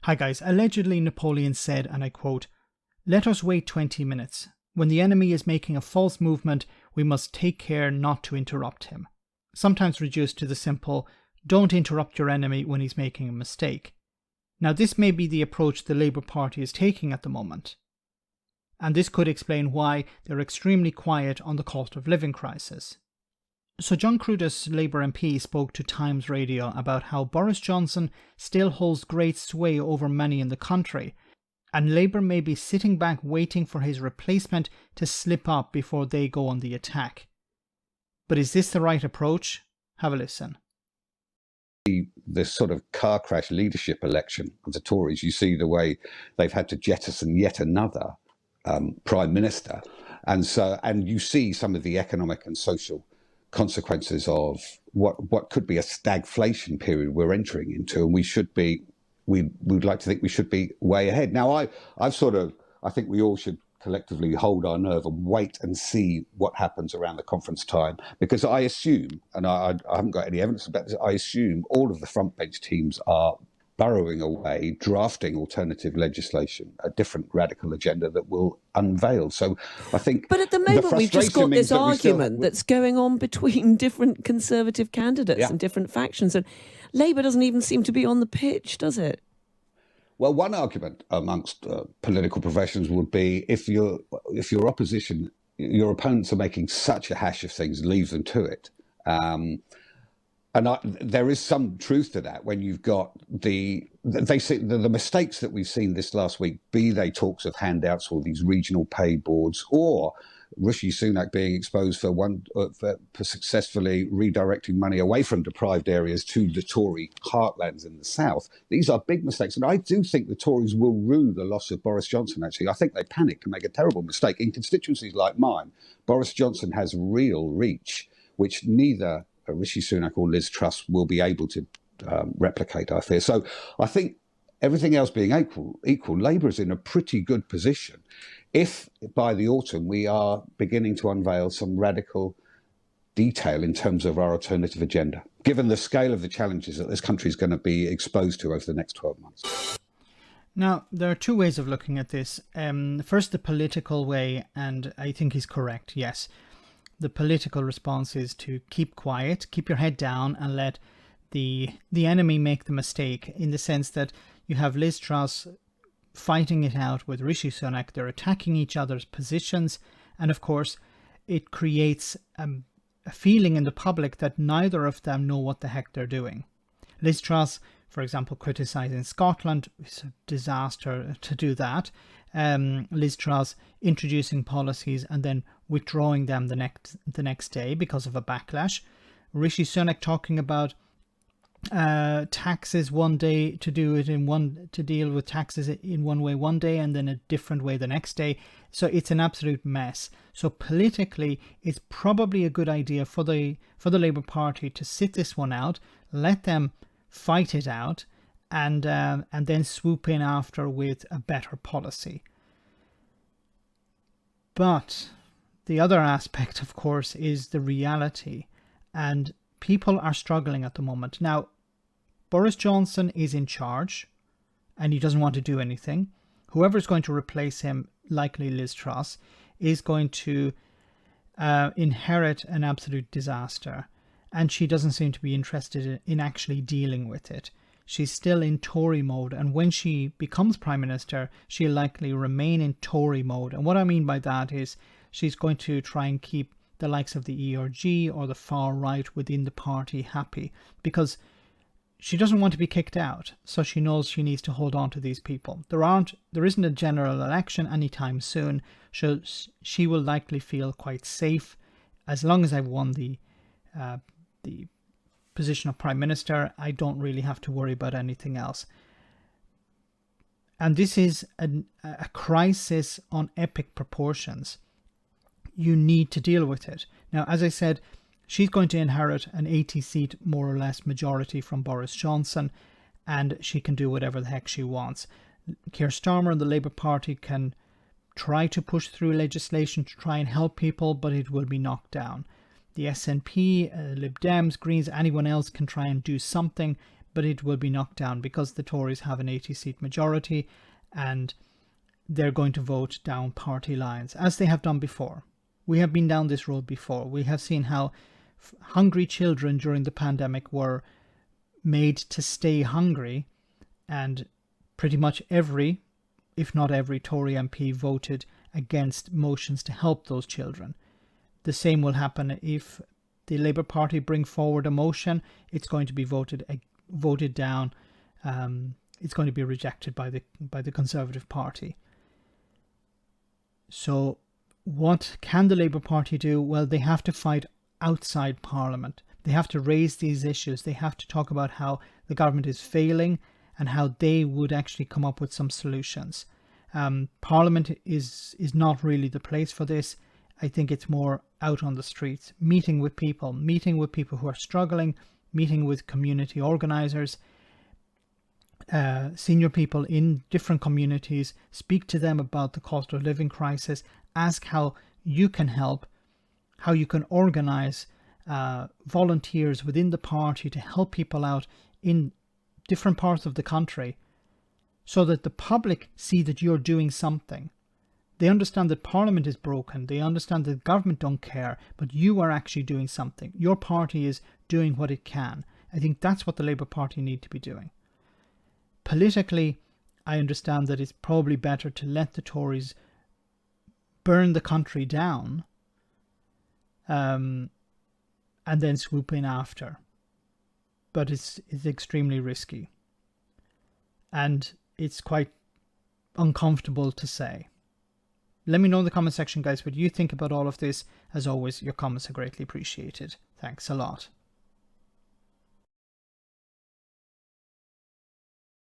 Hi guys, allegedly Napoleon said, and I quote, "Let us wait 20 minutes. When the enemy is making a false movement, we must take care not to interrupt him." Sometimes reduced to the simple, don't interrupt your enemy when he's making a mistake. Now this may be the approach the Labour Party is taking at the moment. And this could explain why they're extremely quiet on the cost of living crisis. So John Cruddas, Labour MP, spoke to Times Radio about how Boris Johnson still holds great sway over many in the country, and Labour may be sitting back waiting for his replacement to slip up before they go on the attack. But is this the right approach? Have a listen. This sort of car crash leadership election of the Tories, you see the way they've had to jettison yet another prime minister, and you see some of the economic and social consequences of what could be a stagflation period we're entering into, and we'd like to think we should be way ahead. Now, I think we all should collectively hold our nerve and wait and see what happens around the conference time, because I assume, and I haven't got any evidence about this, I assume all of the front bench teams are burrowing away, drafting alternative legislation, a different radical agenda that will unveil. So I think... But at the moment, we've just got this argument that's going on between different Conservative candidates and different factions, and Labour doesn't even seem to be on the pitch, does it? Well, one argument amongst political professionals would be if your opposition, your opponents are making such a hash of things, leave them to it. There is some truth to that when you've got the mistakes that we've seen this last week, be they talks of handouts or these regional pay boards, or Rishi Sunak being exposed for successfully redirecting money away from deprived areas to the Tory heartlands in the south. These are big mistakes, and I do think the Tories will rue the loss of Boris Johnson, actually. I think they panic and make a terrible mistake. In constituencies like mine, Boris Johnson has real reach, which neither Rishi Sunak or Liz Truss will be able to replicate, I fear. So I think everything else being equal, Labour is in a pretty good position if by the autumn we are beginning to unveil some radical detail in terms of our alternative agenda, given the scale of the challenges that this country is going to be exposed to over the next 12 months. Now, there are two ways of looking at this. First, the political way, and I think he's correct, yes. The political response is to keep quiet, keep your head down, and let the enemy make the mistake, in the sense that you have Liz Truss fighting it out with Rishi Sunak. They're attacking each other's positions, and of course it creates a feeling in the public that neither of them know what the heck they're doing. Liz Truss, for example, criticising Scotland, it's a disaster to do that. Liz Truss introducing policies and then withdrawing them the next day because of a backlash. Rishi Sunak talking about taxes one day, to deal with taxes in one way one day and then a different way the next day. So it's an absolute mess. So politically, it's probably a good idea for the Labour Party to sit this one out, let them fight it out, and then swoop in after with a better policy. But the other aspect, of course, is the reality, and people are struggling at the moment. Now, Boris Johnson is in charge, and he doesn't want to do anything. Whoever's going to replace him, likely Liz Truss, is going to inherit an absolute disaster, and she doesn't seem to be interested in actually dealing with it. She's still in Tory mode, and when she becomes Prime Minister, she'll likely remain in Tory mode. And what I mean by that is she's going to try and keep the likes of the ERG or the far right within the party happy, because she doesn't want to be kicked out, so she knows she needs to hold on to these people. There isn't a general election anytime soon, so she will likely feel quite safe. As long as I've won the position of Prime Minister, I don't really have to worry about anything else. And this is a crisis on epic proportions. You need to deal with it. Now, as I said, she's going to inherit an 80-seat, more or less, majority from Boris Johnson, and she can do whatever the heck she wants. Keir Starmer and the Labour Party can try to push through legislation to try and help people, but it will be knocked down. The SNP, Lib Dems, Greens, anyone else can try and do something, but it will be knocked down because the Tories have an 80-seat majority and they're going to vote down party lines, as they have done before. We have been down this road before. We have seen how hungry children during the pandemic were made to stay hungry, and pretty much every, if not every, Tory MP voted against motions to help those children. The same will happen if the Labour Party bring forward a motion. It's going to be voted down. It's going to be rejected by the Conservative Party. So what can the Labour Party do? Well, they have to fight outside Parliament. They have to raise these issues. They have to talk about how the government is failing and how they would actually come up with some solutions. Parliament is not really the place for this. I think it's more out on the streets, meeting with people who are struggling, meeting with community organisers, senior people in different communities, speak to them about the cost of living crisis, ask how you can help, how you can organise volunteers within the party to help people out in different parts of the country, so that the public see that you're doing something. They understand that Parliament is broken. They understand that the government don't care, but you are actually doing something. Your party is doing what it can. I think that's what the Labour Party need to be doing. Politically, I understand that it's probably better to let the Tories burn the country down and then swoop in after. But it's extremely risky. And it's quite uncomfortable to say. Let me know in the comment section, guys, what you think about all of this. As always, your comments are greatly appreciated. Thanks a lot.